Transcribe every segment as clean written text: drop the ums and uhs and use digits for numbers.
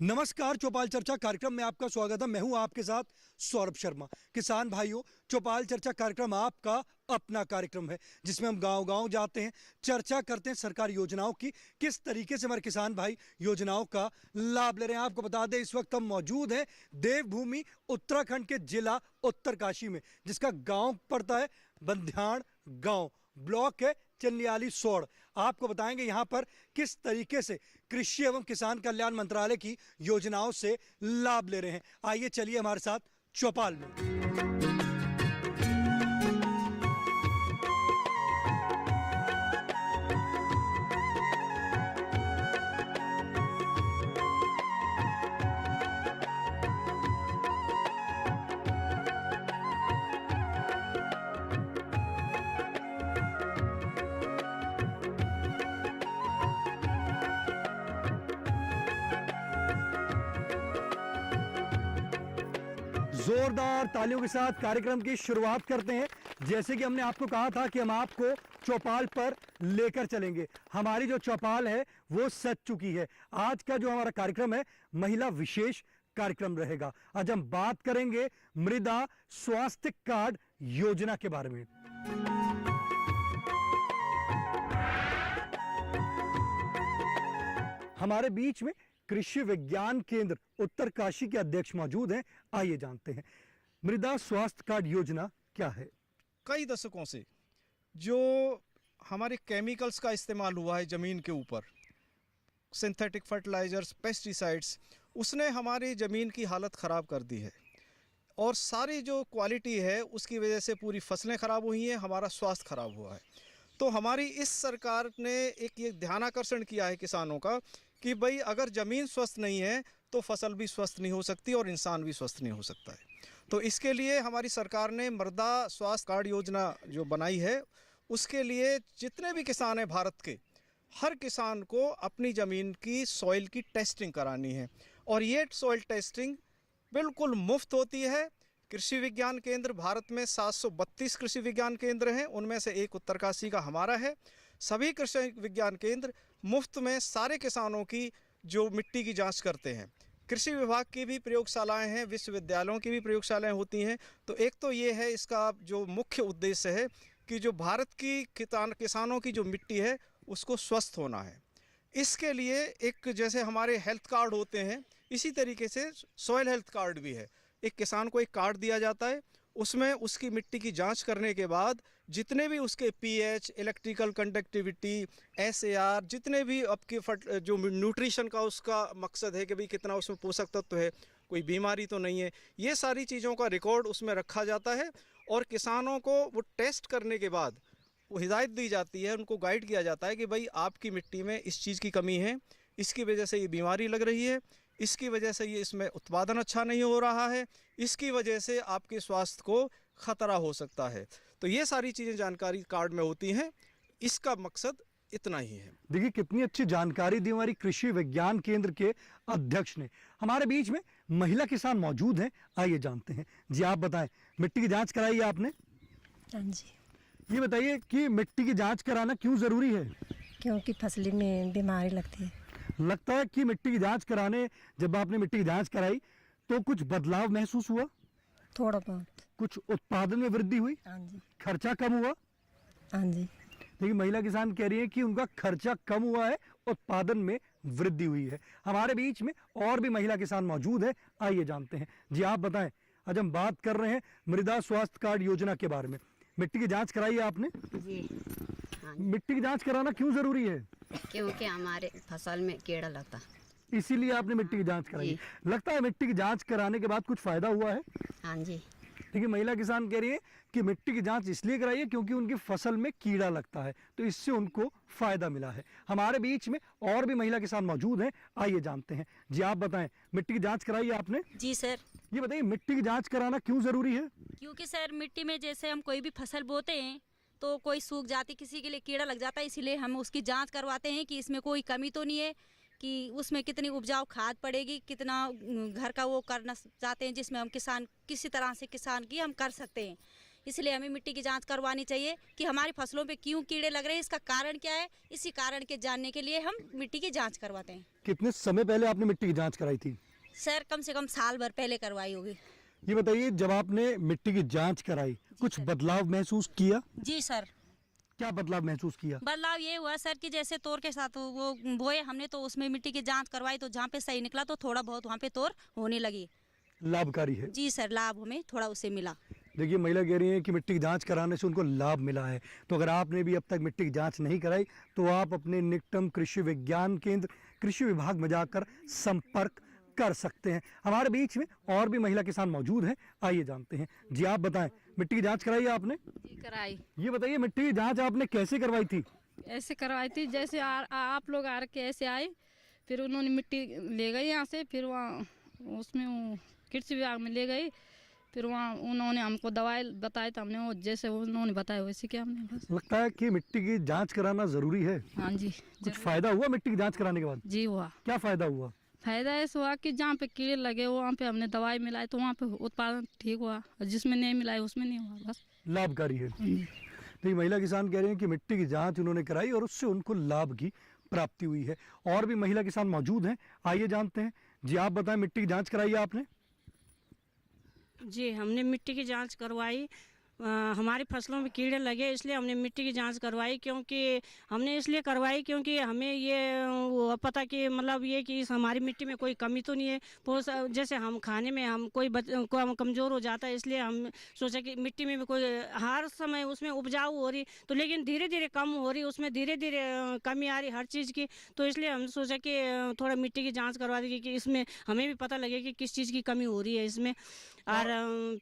नमस्कार, चौपाल चर्चा कार्यक्रम में आपका स्वागत है। मैं हूं आपके साथ सौरभ शर्मा। किसान भाइयों, चौपाल चर्चा कार्यक्रम आपका अपना कार्यक्रम है जिसमें हम गांव-गांव जाते हैं, चर्चा करते हैं सरकारी योजनाओं की, किस तरीके से हमारे किसान भाई योजनाओं का लाभ ले रहे हैं। आपको बता दें, इस वक्त हम मौजूद हैं देवभूमि उत्तराखंड के जिला उत्तरकाशी में, जिसका गाँव पड़ता है बंध्याण गाँव, ब्लॉक है चंदियाली सोड़। आपको बताएंगे यहाँ पर किस तरीके से कृषि एवं किसान कल्याण मंत्रालय की योजनाओं से लाभ ले रहे हैं। आइए चलिए हमारे साथ चौपाल में। जोरदार तालियों के साथ कार्यक्रम की शुरुआत करते हैं। जैसे कि हमने आपको कहा था कि हम आपको चौपाल पर लेकर चलेंगे। हमारी जो चौपाल है वो सज चुकी है। आज का जो हमारा कार्यक्रम है महिला विशेष कार्यक्रम रहेगा। आज हम बात करेंगे मृदा स्वास्थ्य कार्ड योजना के बारे में। हमारे बीच में कृषि विज्ञान केंद्र उत्तरकाशी के अध्यक्ष मौजूद हैं। आइए जानते हैं मृदा स्वास्थ्य कार्ड योजना क्या है। कई दशकों से जो हमारे केमिकल्स का इस्तेमाल हुआ है ज़मीन के ऊपर, सिंथेटिक फर्टिलाइजर्स, पेस्टिसाइड्स, उसने हमारी ज़मीन की हालत ख़राब कर दी है और सारी जो क्वालिटी है उसकी वजह से पूरी फसलें ख़राब हुई हैं, हमारा स्वास्थ्य ख़राब हुआ है। तो हमारी इस सरकार ने एक ये ध्यानाकर्षण किया है किसानों का कि भाई अगर ज़मीन स्वस्थ नहीं है तो फसल भी स्वस्थ नहीं हो सकती और इंसान भी स्वस्थ नहीं हो सकता है। तो इसके लिए हमारी सरकार ने मृदा स्वास्थ्य कार्ड योजना जो बनाई है, उसके लिए जितने भी किसान हैं भारत के, हर किसान को अपनी ज़मीन की सॉइल की टेस्टिंग करानी है और ये सॉइल टेस्टिंग बिल्कुल मुफ्त होती है। कृषि विज्ञान केंद्र भारत में 732 कृषि विज्ञान केंद्र हैं, उनमें से एक उत्तरकाशी का हमारा है। सभी कृषि विज्ञान केंद्र मुफ्त में सारे किसानों की जो मिट्टी की जांच करते हैं। कृषि विभाग की भी प्रयोगशालाएं हैं, विश्वविद्यालयों की भी प्रयोगशालाएं होती हैं। तो एक तो ये है, इसका जो मुख्य उद्देश्य है कि जो भारत की किसानों की जो मिट्टी है उसको स्वस्थ होना है। इसके लिए एक जैसे हमारे हेल्थ कार्ड होते हैं, इसी तरीके से सॉइल हेल्थ कार्ड भी है। एक किसान को एक कार्ड दिया जाता है, उसमें उसकी मिट्टी की जांच करने के बाद जितने भी उसके पीएच, इलेक्ट्रिकल कंडक्टिविटी, एसएआर, जितने भी आपके जो न्यूट्रिशन का उसका मकसद है कि भाई कितना उसमें पोषक तत्व है, कोई बीमारी तो नहीं है, ये सारी चीज़ों का रिकॉर्ड उसमें रखा जाता है और किसानों को वो टेस्ट करने के बाद वो हिदायत दी जाती है, उनको गाइड किया जाता है कि भाई आपकी मिट्टी में इस चीज़ की कमी है, इसकी वजह से ये बीमारी लग रही है, इसकी वजह से ये इसमें उत्पादन अच्छा नहीं हो रहा है, इसकी वजह से आपके स्वास्थ्य को ख़तरा हो सकता है। तो ये सारी चीज़ें जानकारी कार्ड में होती हैं। इसका मकसद इतना ही है। देखिए कितनी अच्छी जानकारी दी हमारी कृषि विज्ञान केंद्र के अध्यक्ष ने। हमारे बीच में महिला किसान मौजूद हैं। आइए जानते हैं। जी आप बताएं, मिट्टी की जाँच कराई है आपने? हाँ जी। ये बताइए कि मिट्टी की जाँच कराना क्यों ज़रूरी है? क्योंकि फसली में बीमारी लगती है। लगता है कि मिट्टी की जांच कराने, जब आपने मिट्टी की जांच कराई तो कुछ बदलाव महसूस हुआ? थोड़ा बहुत। कुछ उत्पादन में वृद्धि हुई? हाँ जी। खर्चा कम हुआ? हाँ जी। देखिए महिला किसान कह रही है कि उनका खर्चा कम हुआ है, उत्पादन में वृद्धि हुई है। हमारे बीच में और भी महिला किसान मौजूद है। आइए जानते हैं। जी आप बताएं, आज हम बात कर रहे हैं मृदा स्वास्थ्य कार्ड योजना के बारे में। मिट्टी की जाँच कराई है आपने? जी हाँ। मिट्टी की जाँच कराना क्यों जरूरी है? क्योंकि हमारे फसल में कीड़ा लगता, इसीलिए आपने मिट्टी की जांच कराई। लगता है मिट्टी की जांच कराने के बाद कुछ फायदा हुआ है? हाँ जी। देखिए महिला किसान कह रही है कि मिट्टी की जांच इसलिए कराई है क्योंकि उनकी फसल में कीड़ा लगता है, तो इससे उनको फायदा मिला है। हमारे बीच में और भी महिला किसान मौजूद हैं। आइए जानते हैं। जी आप बताएं, मिट्टी की जांच कराई है आपने? जी सर। ये बताइए मिट्टी की जांच कराना क्यों जरूरी है? क्योंकि सर मिट्टी में जैसे हम कोई भी फसल बोते हैं तो कोई सूख जाती, किसी के लिए कीड़ा लग जाता है, इसीलिए हम उसकी जांच करवाते हैं कि इसमें कोई कमी तो नहीं है, कि उसमें कितनी उपजाऊ खाद पड़ेगी, कितना घर का वो करना चाहते हैं जिसमें हम किसान किसी तरह से किसान की हम कर सकते हैं। इसलिए हमें मिट्टी की जांच करवानी चाहिए कि हमारी फसलों पे क्यों कीड़े लग रहे हैं, इसका कारण क्या है। इसी कारण के जानने के लिए हम मिट्टी की जांच करवाते हैं। कितने समय पहले आपने मिट्टी की जांच कराई थी? सर कम से कम साल भर पहले करवाई होगी। ये बताइए, जब आपने मिट्टी की जांच कराई कुछ बदलाव महसूस किया? जी सर, क्या बदलाव महसूस किया? बदलाव ये हुआ सर कि जैसे तोर के साथ वो बोए हमने, तो उसमें मिट्टी की जांच करवाई, तो जहाँ पे सही निकला तो थोड़ा बहुत वहाँ पे तोर होने लगी। लाभकारी है? जी सर, लाभ हमें थोड़ा उससे मिला। देखिए, महिला कह रही है कि मिट्टी की जांच कराने से उनको लाभ मिला है। तो अगर आपने भी अब तक मिट्टी की जांच नहीं कराई तो आप अपने निकटम कृषि विज्ञान केंद्र कृषि विभाग में जाकर संपर्क कर सकते हैं। हमारे बीच में और भी महिला किसान मौजूद हैं, आइए जानते हैं। जी आप बताएं, मिट्टी की जांच कराई है आपने? जी कराई। ये बताइए, मिट्टी की जांच आपने कैसे करवाई थी? ऐसे करवाई थी जैसे आप लोग आ के ऐसे आए, फिर उन्होंने मिट्टी ले गई यहाँ से, फिर वहाँ उसमें वो कृषि विभाग में ले गई, फिर वहाँ उन्होंने हमको दवाई बताई, तो हमने वो जैसे उन्होंने बताया वैसे किया हमने बस। लगता है कि मिट्टी की जांच कराना जरूरी है। हाँ जी, कुछ फायदा हुआ मिट्टी की जांच कराने के बाद? जी हुआ। क्या फायदा हुआ? फायदा ऐसा हुआ कि जहाँ पे कीड़े लगे वहाँ पे हमने दवाई मिलाई, तो वहाँ पे उत्पादन ठीक हुआ, और जिसमें नहीं मिलाई उसमें नहीं हुआ, बस। लाभकारी है। तो ये महिला किसान कह रहे हैं कि मिट्टी की जांच उन्होंने कराई और उससे उनको लाभ की प्राप्ति हुई है। और भी महिला किसान मौजूद हैं, आइए जानते हैं। जी आप बताएं, मिट्टी की जांच कराई है आपने? जी हमने मिट्टी की जांच करवाई। हमारी फसलों में कीड़े लगे इसलिए हमने मिट्टी की जांच करवाई, क्योंकि हमने इसलिए करवाई क्योंकि हमें ये वो पता कि मतलब ये कि इस हमारी मिट्टी में कोई कमी तो नहीं है। जैसे हम खाने में हम को हम कमज़ोर हो जाता है, इसलिए हम सोचा कि मिट्टी में भी कोई हर समय उसमें उपजाऊ हो रही, तो लेकिन धीरे धीरे कम हो रही, उसमें धीरे धीरे कमी आ रही हर चीज़ की। तो इसलिए हमने सोचा कि थोड़ा मिट्टी की जाँच करवा दी कि इसमें हमें भी पता लगे कि किस चीज़ की कमी हो रही है इसमें। और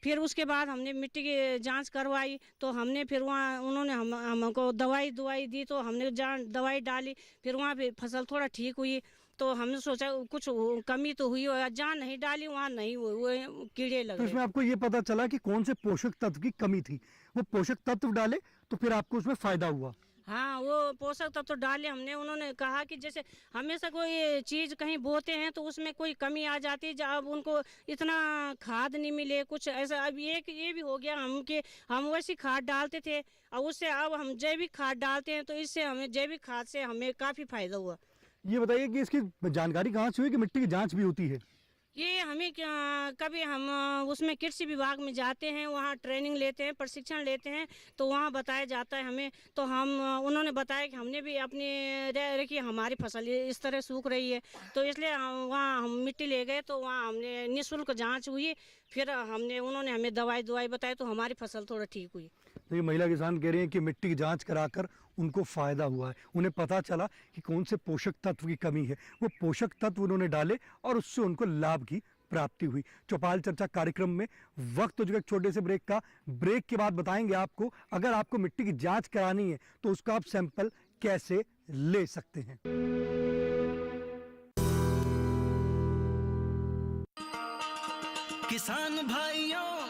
फिर उसके बाद हमने मिट्टी की जांच करवाई, तो हमने फिर वहाँ उन्होंने हमको दवाई दी, तो हमने दवाई डाली, फिर वहाँ पे फसल थोड़ा ठीक हुई। तो हमने सोचा कुछ कमी तो हुई होगा, जहाँ नहीं डाली वहाँ नहीं हुई, वो कीड़े लगे। तो इसमें आपको ये पता चला कि कौन से पोषक तत्व की कमी थी, वो पोषक तत्व डाले तो फिर आपको उसमें फायदा हुआ? हाँ, वो पोषक तत्व तो डाले हमने। उन्होंने कहा कि जैसे हमेशा कोई चीज़ कहीं बोते हैं तो उसमें कोई कमी आ जाती है, जब उनको इतना खाद नहीं मिले कुछ ऐसा। अब ये भी हो गया हम वैसी खाद डालते थे, और उससे अब हम जैविक खाद डालते हैं, तो इससे हमें जैविक खाद से हमें काफ़ी फायदा हुआ। ये बताइए कि इसकी जानकारी कहाँ से हुई कि मिट्टी की जांच भी होती है? ये हमें कभी हम उसमें कृषि विभाग में जाते हैं, वहाँ ट्रेनिंग लेते हैं, प्रशिक्षण लेते हैं, तो वहाँ बताया जाता है हमें। तो उन्होंने बताया कि हमने भी अपने रखी हमारी फसल इस तरह सूख रही है, तो इसलिए हम मिट्टी ले गए, तो वहाँ हमने निःशुल्क जांच हुई, फिर उन्होंने हमें दवाई बताई, तो हमारी फसल थोड़ा ठीक हुई। तो ये महिला किसान कह रहे हैं कि मिट्टी की जांच कराकर उनको फायदा हुआ है, उन्हें पता चला कि कौन से पोषक तत्व की कमी है, वो पोषक तत्व उन्होंने डाले और उससे उनको लाभ की प्राप्ति हुई। चौपाल चर्चा कार्यक्रम में वक्त हो चुका एक छोटे से ब्रेक का। ब्रेक के बाद बताएंगे आपको, अगर आपको मिट्टी की जांच करानी है तो उसका आप सैंपल कैसे ले सकते हैं। किसान भाइयों,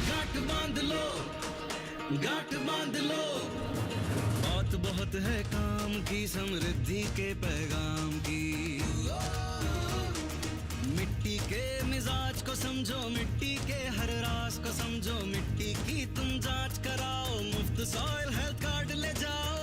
गांठ बांध लो, बात बहुत है काम की, समृद्धि के पैगाम की। मिट्टी के मिजाज को समझो, मिट्टी के हर राज को समझो, मिट्टी की तुम जांच कराओ, मुफ्त सॉइल हेल्थ कार्ड ले जाओ।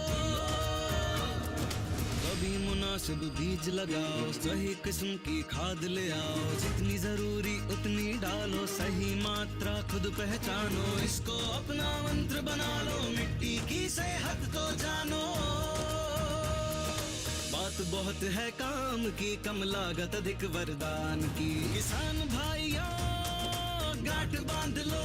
कभी मुनासिब बीज लगाओ, सही किस्म की खाद ले आओ, जितनी जरूरी उतनी डालो, सही मात्रा खुद पहचानो, इसको अपना मंत्र बना लो, मिट्टी की सेहत को जानो। बात बहुत है काम की, कम लागत अधिक वरदान की। किसान भाइयों, गांठ बांध लो,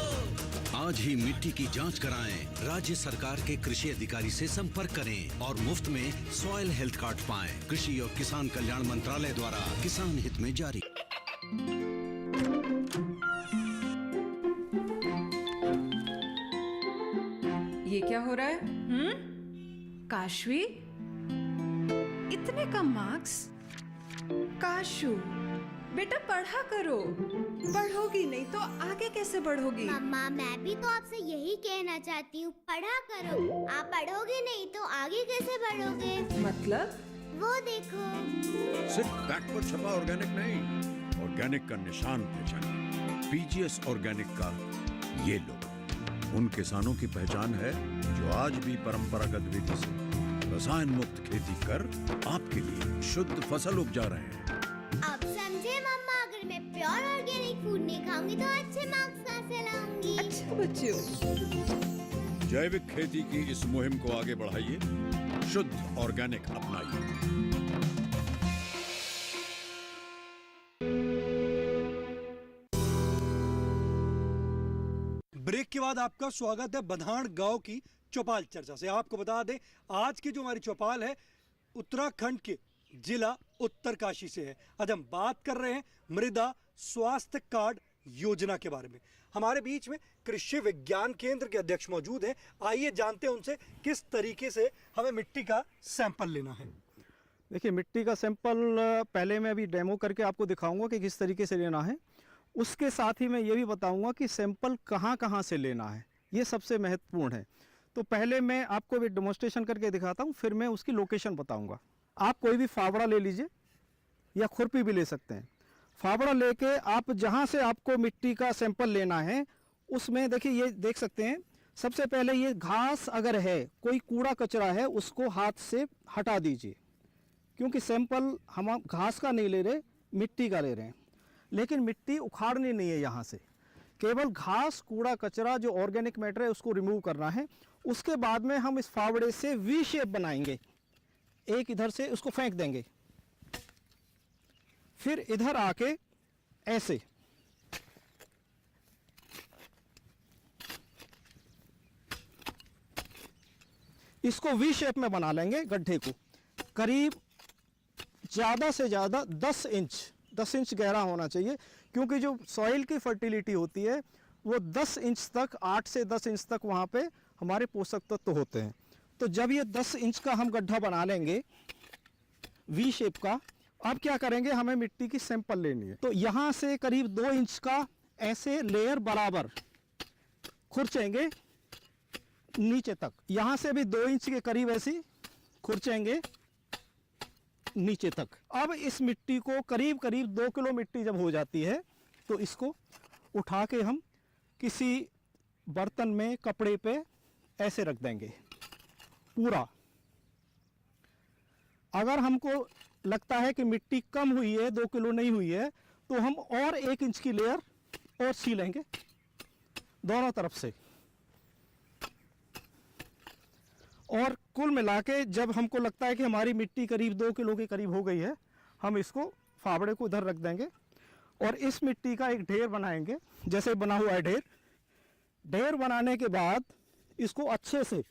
आज ही मिट्टी की जांच कराएं। राज्य सरकार के कृषि अधिकारी से संपर्क करें और मुफ्त में सॉइल हेल्थ कार्ड पाएं। कृषि और किसान कल्याण मंत्रालय द्वारा किसान हित में जारी। ये क्या हो रहा है? काशवी, इतने कम मार्क्स? काशू बेटा पढ़ा करो, पढ़ोगी नहीं तो आगे कैसे बढ़ोगी? मम्मा मैं भी तो आपसे यही कहना चाहती हूँ, पढ़ा करो। आप पढ़ोगे नहीं तो आगे कैसे बढ़ोगे? मतलब? वो देखो, सिर्फ बैक पर छपा ऑर्गेनिक नहीं, ऑर्गेनिक का निशान पहचानिए। पीजीएस ऑर्गेनिक का ये लो। उन किसानों की पहचान है जो आज भी परंपरागत विधि से रसायन मुक्त खेती कर आपके लिए शुद्ध फसल उपजा रहे हैं। अब समझे मम्मा, अगर मैं प्योर ऑर्गेनिक फूड नहीं खाऊंगी तो अच्छे मार्क्स कहाँ से लाऊंगी? अच्छा बच्चों, जैविक खेती की इस मुहिम को आगे बढ़ाइए, शुद्ध ऑर्गेनिक अपनाइए। ब्रेक के बाद आपका स्वागत है बधान गांव की चौपाल चर्चा से। आपको बता दें, आज की जो हमारी चौपाल है उत्तराखंड के जिला उत्तरकाशी से है। आज हम बात कर रहे हैं मृदा स्वास्थ्य कार्ड योजना के बारे में। हमारे बीच में कृषि विज्ञान केंद्र के अध्यक्ष मौजूद हैं। आइए जानते हैं उनसे किस तरीके से हमें मिट्टी का सैंपल लेना है। देखिए, मिट्टी का सैंपल पहले मैं अभी डेमो करके आपको दिखाऊंगा कि किस तरीके से लेना है। उसके साथ ही मैं ये भी बताऊंगा कि सैंपल कहाँ कहाँ से लेना है, ये सबसे महत्वपूर्ण है। तो पहले मैं आपको भी डेमोन्स्ट्रेशन करके दिखाता हूँ, फिर मैं उसकी लोकेशन बताऊंगा। आप कोई भी फावड़ा ले लीजिए या खुरपी भी ले सकते हैं। फावड़ा लेके आप जहाँ से आपको मिट्टी का सैंपल लेना है उसमें देखिए, ये देख सकते हैं, सबसे पहले ये घास अगर है, कोई कूड़ा कचरा है, उसको हाथ से हटा दीजिए, क्योंकि सैंपल हम घास का नहीं ले रहे, मिट्टी का ले रहे हैं। लेकिन मिट्टी उखाड़नी नहीं है, यहाँ से केवल घास कूड़ा कचरा जो ऑर्गेनिक मैटर है उसको रिमूव करना है। उसके बाद में हम इस फावड़े से वी शेप बनाएंगे, एक इधर से उसको फेंक देंगे, फिर इधर आके ऐसे इसको वी शेप में बना लेंगे। गड्ढे को करीब ज़्यादा से ज़्यादा 10 इंच गहरा होना चाहिए, क्योंकि जो सॉइल की फर्टिलिटी होती है वो 10 इंच तक, 8 से 10 इंच तक वहाँ पे हमारे पोषक तत्व होते हैं। तो जब ये 10 इंच का हम गड्ढा बना लेंगे वी शेप का, अब क्या करेंगे, हमें मिट्टी की सैंपल लेनी है। तो यहाँ से करीब 2 इंच का ऐसे लेयर बराबर खुरचेंगे नीचे तक, यहाँ से भी 2 इंच के करीब ऐसी खुरचेंगे नीचे तक। अब इस मिट्टी को करीब 2 किलो मिट्टी जब हो जाती है तो इसको उठा के हम किसी बर्तन में, कपड़े पे ऐसे रख देंगे पूरा। अगर हमको लगता है कि मिट्टी कम हुई है, 2 किलो नहीं हुई है, तो हम और 1 इंच की लेयर और सी लेंगे दोनों तरफ से। और कुल मिला के जब हमको लगता है कि हमारी मिट्टी करीब 2 किलो के करीब हो गई है, हम इसको फावड़े को इधर रख देंगे और इस मिट्टी का एक ढेर बनाएंगे, जैसे बना हुआ है ढेर। ढेर बनाने के बाद इसको अच्छे से,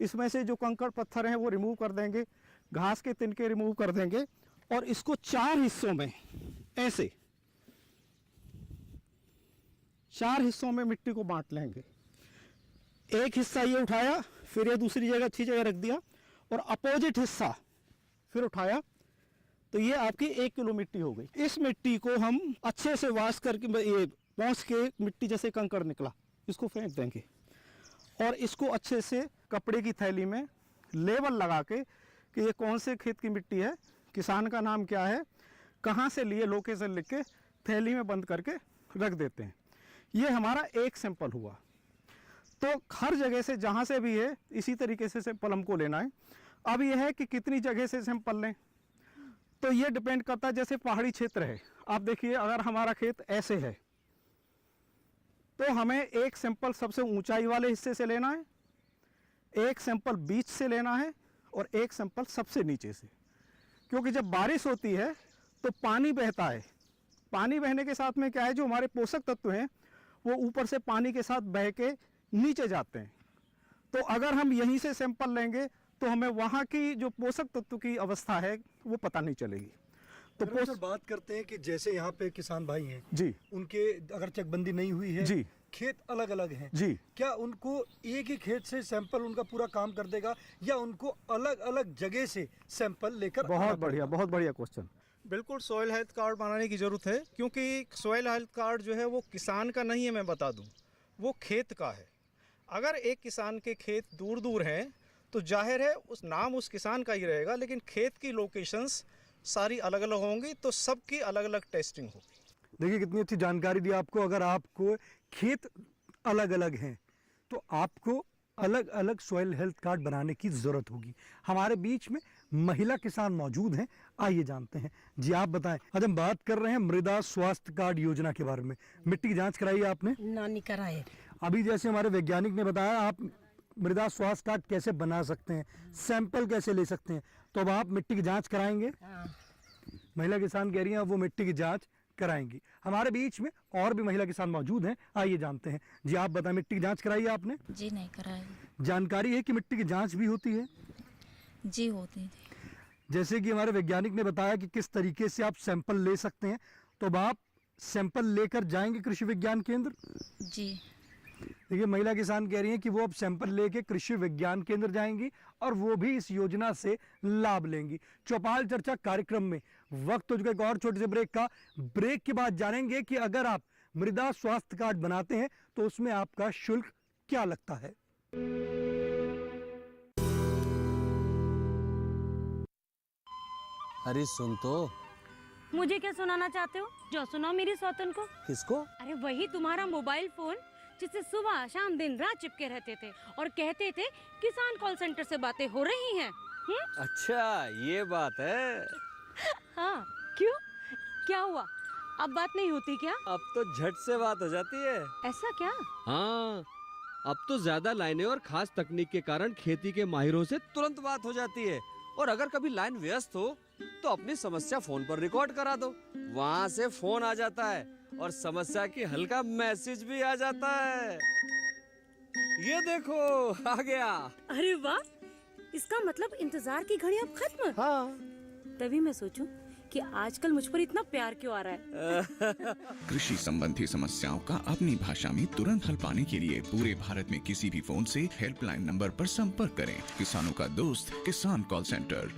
इसमें से जो कंकड़ पत्थर हैं वो रिमूव कर देंगे, घास के तिनके रिमूव कर देंगे और इसको 4 हिस्सों में, ऐसे 4 हिस्सों में मिट्टी को बांट लेंगे। एक हिस्सा ये उठाया, फिर ये दूसरी जगह अच्छी जगह रख दिया, और अपोजिट हिस्सा फिर उठाया, तो ये आपकी 1 किलो मिट्टी हो गई। इस मिट्टी को हम अच्छे से वॉश करके, ये पहुँच के मिट्टी जैसे कंकड़ निकला, इसको फेंक देंगे और इसको अच्छे से कपड़े की थैली में लेबल लगा के कि ये कौन से खेत की मिट्टी है, किसान का नाम क्या है, कहाँ से लिए, लोकेशन लिख के थैली में बंद करके रख देते हैं। ये हमारा एक सैंपल हुआ। तो हर जगह से, जहाँ से भी है, इसी तरीके से सैंपल हमको लेना है। अब यह है कि कितनी जगह से सैंपल लें, तो ये डिपेंड करता है। जैसे पहाड़ी क्षेत्र है, आप देखिए, अगर हमारा खेत ऐसे है तो हमें एक सैंपल सबसे ऊंचाई वाले हिस्से से लेना है, एक सैंपल बीच से लेना है और एक सैंपल सबसे नीचे से, क्योंकि जब बारिश होती है तो पानी बहता है। पानी बहने के साथ में क्या है, जो हमारे पोषक तत्व हैं वो ऊपर से पानी के साथ बह के नीचे जाते हैं। तो अगर हम यहीं से सैंपल लेंगे तो हमें वहाँ की जो पोषक तत्व की अवस्था है वो पता नहीं चलेगी। तो सर बात करते हैं कि जैसे यहाँ पे किसान भाई हैं जी, उनके अगर चकबंदी नहीं हुई है जी, खेत अलग अलग हैं जी, क्या उनको एक ही खेत से सैंपल उनका पूरा काम कर देगा, या उनको अलग अलग जगह से सैंपल लेकर? बहुत बढ़िया क्वेश्चन। बिल्कुल सॉइल हेल्थ कार्ड बनाने की ज़रूरत है, क्योंकि सॉइल हेल्थ कार्ड जो है वो किसान का नहीं है, मैं बता दूं, वो खेत का है। अगर एक किसान के खेत दूर दूर हैं तो जाहिर है उस नाम उस किसान का ही रहेगा, लेकिन खेत की लोकेशंस सारी अलग अलग होंगी, तो सबकी अलग अलग टेस्टिंग होगी। देखिए कितनी अच्छी जानकारी दी आपको। अगर आपको खेत अलग अलग हैं तो आपको अलग अलग सॉइल हेल्थ कार्ड बनाने की ज़रूरत होगी। हमारे बीच में महिला किसान मौजूद हैं, आइए जानते हैं। जी आप बताएं। आज हम बात कर रहे हैं मृदा स्वास्थ्य कार्ड योजना के बारे में। मिट्टी की जांच कराई है आपने? नानी कराए। अभी जैसे हमारे वैज्ञानिक ने बताया, आप मृदा स्वास्थ्य कार्ड कैसे बना सकते हैं, सैंपल कैसे ले सकते हैं, तो अब आप मिट्टी की जांच कराएंगे? महिला किसान कह रही हैं अब वो मिट्टी की जांच कराएंगी। हमारे बीच में और भी महिला किसान मौजूद हैं, आइए जानते हैं। जी आप बताएं, मिट्टी की जांच कराई है आपने? जी नहीं कराए। जानकारी है कि मिट्टी की जांच भी होती है? जी होती। जैसे कि हमारे वैज्ञानिक ने बताया कि किस तरीके से आप सैंपल ले सकते हैं, तो अब आप सैंपल लेकर जाएंगे कृषि विज्ञान केंद्र? जी। देखिए महिला किसान कह रही हैं कि वो अब सैंपल लेके कृषि विज्ञान केंद्र जाएंगी और वो भी इस योजना से लाभ लेंगी। चौपाल चर्चा कार्यक्रम में वक्त हो चुका है एक और छोटे से ब्रेक का। ब्रेक के बाद जानेंगे कि अगर आप मृदा स्वास्थ्य कार्ड बनाते हैं तो उसमें आपका शुल्क क्या लगता है। अरे सुन तो। मुझे क्या सुनाना चाहते हो? जो सुनाओ मेरी सौतन को। किसको? अरे वही तुम्हारा मोबाइल फोन जिससे सुबह शाम दिन रात चिपके रहते थे और कहते थे किसान कॉल सेंटर से बातें हो रही हैं। अच्छा ये बात है। हाँ क्यों, क्या हुआ? अब बात नहीं होती क्या? अब तो झट से बात हो जाती है। ऐसा क्या? हाँ अब तो ज्यादा लाइनें और खास तकनीक के कारण खेती के माहिरों से तुरंत बात हो जाती है। और अगर कभी लाइन व्यस्त हो तो अपनी समस्या फोन पर रिकॉर्ड करा दो, वहाँ से फोन आ जाता है और समस्या की हल का मैसेज भी आ जाता है। ये देखो आ गया। अरे वाह, इसका मतलब इंतजार की घड़ी अब खत्म। हाँ। तभी मैं सोचूं कि आजकल मुझ पर इतना प्यार क्यों आ रहा है। कृषि संबंधी समस्याओं का अपनी भाषा में तुरंत हल पाने के लिए पूरे भारत में किसी भी फोन से हेल्पलाइन नंबर पर संपर्क करें। किसानों का दोस्त किसान कॉल सेंटर।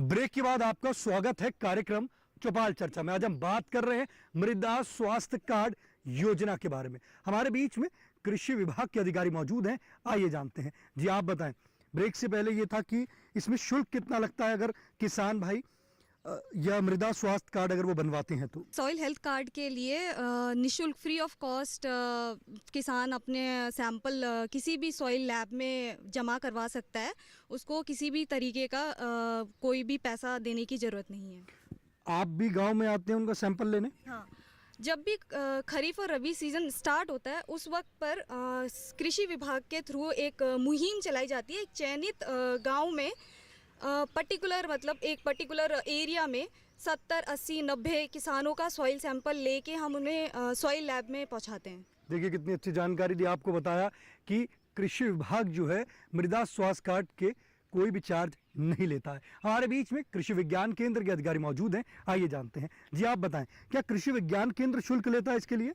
ब्रेक के बाद आपका स्वागत है कार्यक्रम चौपाल चर्चा में। आज हम बात कर रहे हैं मृदा स्वास्थ्य कार्ड योजना के बारे में। हमारे बीच में कृषि विभाग के अधिकारी मौजूद हैं, आइए जानते हैं। जी आप बताएं। ब्रेक से पहले ये था कि इसमें शुल्क कितना लगता है अगर किसान भाई या मृदा स्वास्थ्य कार्ड अगर वो बनवाते हैं तो? सॉइल हेल्थ कार्ड के लिए निशुल्क फ्री ऑफ कॉस्ट किसान अपने सैंपल किसी भी सॉइल लैब में जमा करवा सकता है। उसको किसी भी तरीके का कोई भी पैसा देने की ज़रूरत नहीं है। आप भी गांव में आते हैं उनका सैंपल लेने? हाँ, जब भी खरीफ और रबी सीजन स्टार्ट होता है उस वक्त पर कृषि विभाग के थ्रू एक मुहिम चलाई जाती है। एक चयनित गांव में पर्टिकुलर मतलब एक पर्टिकुलर एरिया में 70, 80, 90 किसानों का सॉइल सैंपल लेके हम उन्हें सॉइल लैब में पहुंचाते हैं। देखिए कितनी अच्छी जानकारी दी। आपको बताया कि कृषि विभाग जो है मृदा स्वास्थ्य कार्ड के कोई भी चार्ज नहीं लेता है। हमारे बीच में कृषि विज्ञान केंद्र के अधिकारी मौजूद हैं, आइए जानते हैं। जी आप बताएं, क्या कृषि विज्ञान केंद्र शुल्क लेता है इसके लिए?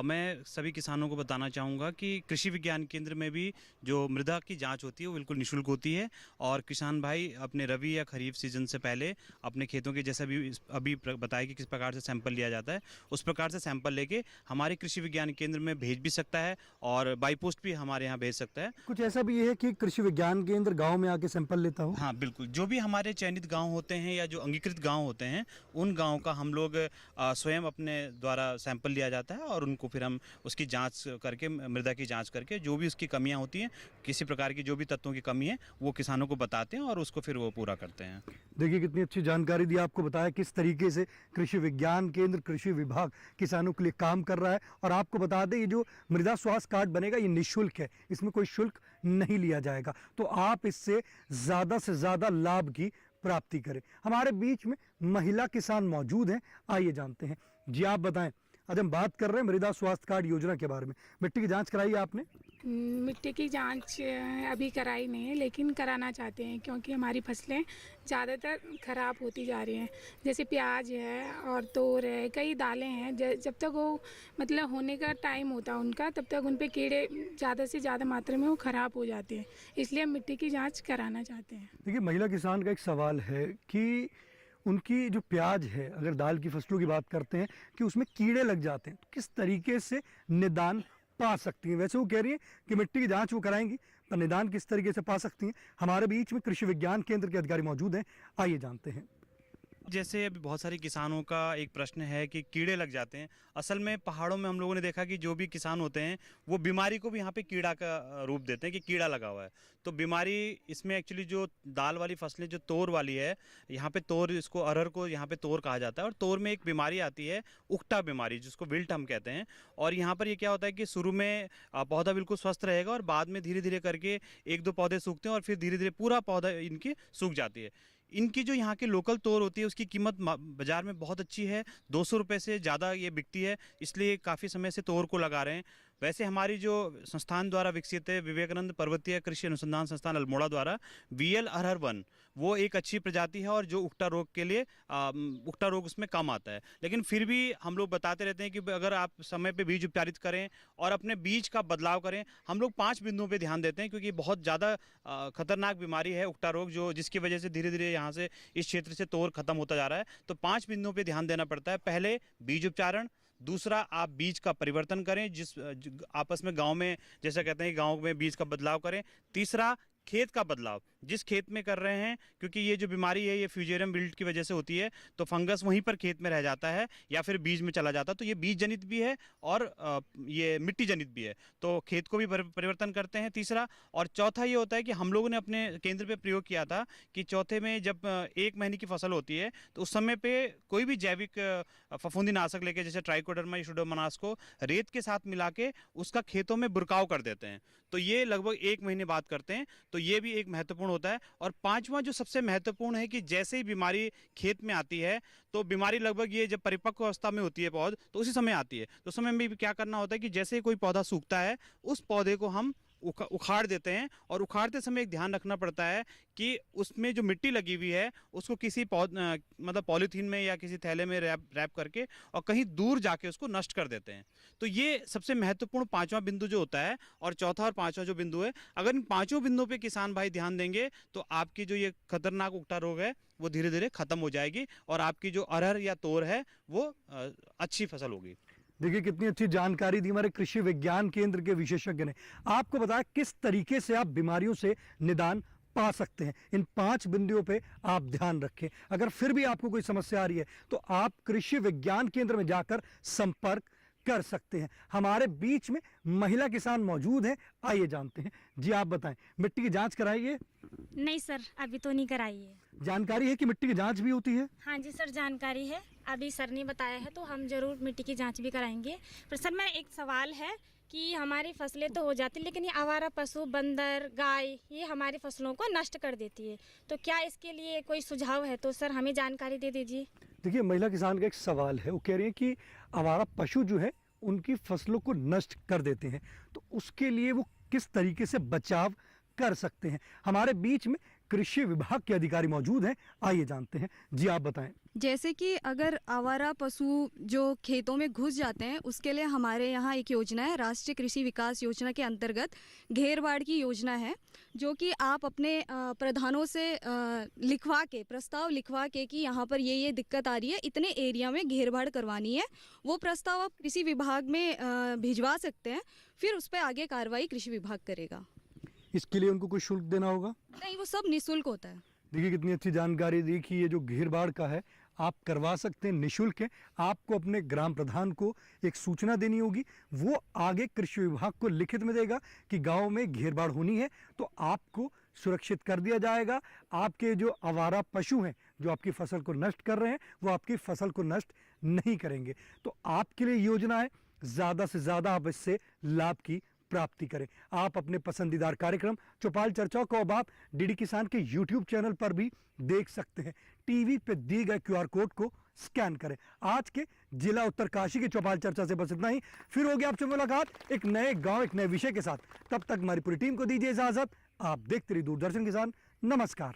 मैं सभी किसानों को बताना चाहूँगा कि कृषि विज्ञान केंद्र में भी जो मृदा की जांच होती है वो बिल्कुल निःशुल्क होती है। और किसान भाई अपने रबी या खरीफ सीजन से पहले अपने खेतों के जैसा भी अभी बताया कि किस प्रकार से सैंपल लिया जाता है, उस प्रकार से सैंपल लेके हमारे कृषि विज्ञान केंद्र में भेज भी सकता है और बाई पोस्ट भी हमारे यहाँ भेज सकता है। कुछ ऐसा भी है कि कृषि विज्ञान केंद्र गाँव में आके सैंपल लेता हो? हाँ बिल्कुल, जो भी हमारे चयनित गांव होते हैं या जो अंगीकृत गांव होते हैं उन गांव का हम लोग स्वयं अपने द्वारा सैंपल लिया जाता है और उनको फिर हम उसकी जांच करके, मृदा की जांच करके जो भी उसकी कमियां होती हैं, किसी प्रकार की जो भी तत्वों की कमी है वो किसानों को बताते हैं और उसको फिर वो पूरा करते हैं। देखिए कितनी अच्छी जानकारी दी। आपको बताया किस तरीके से कृषि विज्ञान केंद्र, कृषि विभाग किसानों के लिए काम कर रहा है। और आपको बता दें ये जो मृदा स्वास्थ्य कार्ड बनेगा ये निःशुल्क है, इसमें कोई शुल्क नहीं लिया जाएगा, तो आप इससे ज़्यादा से ज़्यादा लाभ की प्राप्ति करें। हमारे बीच में महिला किसान मौजूद हैं, आइए जानते हैं। जी आप बताएं। आज हम बात कर रहे हैं मृदा स्वास्थ्य कार्ड योजना के बारे में। मिट्टी की जांच कराई है आपने? मिट्टी की जांच अभी कराई नहीं है, लेकिन कराना चाहते हैं क्योंकि हमारी फसलें ज़्यादातर ख़राब होती जा रही हैं। जैसे प्याज है और तोर है, कई दालें हैं, जब तक वो मतलब होने का टाइम होता है उनका तब तक उन पे कीड़े ज़्यादा से ज़्यादा मात्रा में वो ख़राब हो जाते हैं, इसलिए हम मिट्टी की जाँच कराना चाहते हैं। देखिए महिला किसान का एक सवाल है कि उनकी जो प्याज है, अगर दाल की फसलों की बात करते हैं कि उसमें कीड़े लग जाते हैं, तो किस तरीके से निदान पा सकती हैं? वैसे वो कह रही हैं कि मिट्टी की जांच वो कराएंगी, पर निदान किस तरीके से पा सकती हैं? हमारे बीच में कृषि विज्ञान केंद्र के अधिकारी मौजूद हैं, आइए जानते हैं। जैसे अभी बहुत सारे किसानों का एक प्रश्न है कि कीड़े लग जाते हैं। असल में पहाड़ों में हम लोगों ने देखा कि जो भी किसान होते हैं वो बीमारी को भी यहाँ पे कीड़ा का रूप देते हैं कि कीड़ा लगा हुआ है। तो बीमारी इसमें एक्चुअली जो दाल वाली फसलें जो तोर वाली है, यहाँ पे तोर, इसको अरहर को यहाँ पे तोर कहा जाता है। और तोर में एक बीमारी आती है उकटा बीमारी, जिसको विल्ट हम कहते हैं। और यहाँ पर ये क्या होता है कि शुरू में पौधा बिल्कुल स्वस्थ रहेगा और बाद में धीरे धीरे करके 1-2 पौधे सूखते हैं और फिर धीरे धीरे पूरा पौधा इनकी सूख जाती है। इनकी जो यहाँ की लोकल तोर होती है उसकी कीमत बाज़ार में बहुत अच्छी है, 200 रुपये से ज़्यादा ये बिकती है, इसलिए काफ़ी समय से तोर को लगा रहे हैं। वैसे हमारी जो संस्थान द्वारा विकसित है, विवेकानंद पर्वतीय कृषि अनुसंधान संस्थान अल्मोड़ा द्वारा VL अरहर 1, वो एक अच्छी प्रजाति है और जो उकटा रोग के लिए उकटा रोग उसमें कम आता है। लेकिन फिर भी हम लोग बताते रहते हैं कि अगर आप समय पे बीज उपचारित करें और अपने बीज का बदलाव करें। हम लोग 5 बिंदुओं पे ध्यान देते हैं क्योंकि बहुत ज़्यादा खतरनाक बीमारी है उकटा रोग, जो जिसकी वजह से धीरे धीरे यहाँ से इस क्षेत्र से तोर खत्म होता जा रहा है। तो 5 बिंदुओं पर ध्यान देना पड़ता है। पहले बीज उपचारण, दूसरा आप बीज का परिवर्तन करें, जिस आपस में गांव में जैसा कहते हैं गांव में बीज का बदलाव करें। तीसरा खेत का बदलाव, जिस खेत में कर रहे हैं, क्योंकि ये जो बीमारी है ये फ्यूजेरियम विल्ट की वजह से होती है, तो फंगस वहीं पर खेत में रह जाता है या फिर बीज में चला जाता है। तो ये बीज जनित भी है और ये मिट्टी जनित भी है, तो खेत को भी परिवर्तन करते हैं। तीसरा और चौथा ये होता है कि हम लोगों ने अपने केंद्र पे प्रयोग किया था कि चौथे में जब 1 महीने की फसल होती है तो उस समय पे कोई भी जैविक फफूंदीनाशक लेके, जैसे ट्राइकोडर्मा या सुडोमोनास को रेत के साथ मिला के उसका खेतों में बुरकाव कर देते हैं। तो ये लगभग 1 महीने बाद करते हैं, तो ये भी एक महत्वपूर्ण होता है। और 5वां जो सबसे महत्वपूर्ण है कि जैसे ही बीमारी खेत में आती है, तो बीमारी लगभग ये जब परिपक्व अवस्था में होती है पौध, तो उसी समय आती है। तो उस समय में भी क्या करना होता है कि जैसे ही कोई पौधा सूखता है उस पौधे को हम उखाड़ देते हैं। और उखाड़ते समय एक ध्यान रखना पड़ता है कि उसमें जो मिट्टी लगी हुई है उसको किसी मतलब पॉलीथीन में या किसी थैले में रैप करके और कहीं दूर जाके उसको नष्ट कर देते हैं। तो ये सबसे महत्वपूर्ण 5वां बिंदु जो होता है। और चौथा और 5वां जो बिंदु है, अगर इन 5 बिंदुओं पे किसान भाई ध्यान देंगे तो आपकी जो ये खतरनाक उकटा रोग है वो धीरे धीरे खत्म हो जाएगी और आपकी जो अरहर या तोर है वो अच्छी फसल होगी। देखिए कितनी अच्छी जानकारी दी हमारे कृषि विज्ञान केंद्र के विशेषज्ञ ने। आपको बताया किस तरीके से आप बीमारियों से निदान पा सकते हैं। इन 5 बिंदुओं पे आप ध्यान रखें। अगर फिर भी आपको कोई समस्या आ रही है तो आप कृषि विज्ञान केंद्र में जाकर संपर्क कर सकते हैं। हमारे बीच में महिला किसान मौजूद हैं, आइए जानते हैं। जी आप बताएं, मिट्टी की जांच कराई है? नहीं सर, अभी तो नहीं कराई है। जानकारी है कि मिट्टी की जांच भी होती है? हाँ जी सर, जानकारी है। अभी सर ने बताया है तो हम जरूर मिट्टी की जांच भी कराएंगे। पर सर मेरा एक सवाल है कि हमारी फसलें तो हो जाती लेकिन ये आवारा पशु, बंदर, गाय, ये हमारी फसलों को नष्ट कर देती है। तो क्या इसके लिए कोई सुझाव है तो सर हमें जानकारी दे दीजिए। देखिए महिला किसान का एक सवाल है, वो कह रही है कि आवारा पशु जो है उनकी फसलों को नष्ट कर देते हैं, तो उसके लिए वो किस तरीके से बचाव कर सकते हैं। हमारे बीच में कृषि विभाग के अधिकारी मौजूद हैं, आइए जानते हैं। जी आप बताएं। जैसे कि अगर आवारा पशु जो खेतों में घुस जाते हैं उसके लिए हमारे यहाँ एक योजना है, राष्ट्रीय कृषि विकास योजना के अंतर्गत घेरबाड़ की योजना है, जो कि आप अपने प्रधानों से लिखवा के, प्रस्ताव लिखवा के कि यहाँ पर ये दिक्कत आ रही है, इतने एरिया में घेरबाड़ करवानी है, वो प्रस्ताव आप कृषि विभाग में भिजवा सकते हैं। फिर उस पर आगे कार्रवाई कृषि विभाग करेगा। इसके लिए उनको कोई शुल्क देना होगा? नहीं, वो सब निःशुल्क होता है। देखिए कितनी अच्छी जानकारी दी कि ये जो घेरबाड़ का है आप करवा सकते हैं, निःशुल्क है। आपको अपने ग्राम प्रधान को एक सूचना देनी होगी, वो आगे कृषि विभाग को लिखित में देगा कि गांव में घेरबाड़ होनी है, तो आपको सुरक्षित कर दिया जाएगा। आपके जो आवारा पशु हैं जो आपकी फसल को नष्ट कर रहे हैं वो आपकी फसल को नष्ट नहीं करेंगे। तो आपके लिए योजना है, ज़्यादा से ज़्यादा आप इससे लाभ की प्राप्ति करें। आप अपने पसंदीदार कार्यक्रम चौपाल चर्चा को अब आप डीडी किसान के YouTube चैनल पर भी देख सकते हैं। टीवी पे दिए गए QR कोड को स्कैन करें। आज के जिला उत्तरकाशी के चौपाल चर्चा से बस इतना ही। फिर होगी आपसे मुलाकात एक नए गांव, एक नए विषय के साथ। तब तक हमारी पूरी टीम को दीजिए इजाजत। आप देखते रहिए दूरदर्शन किसान। नमस्कार।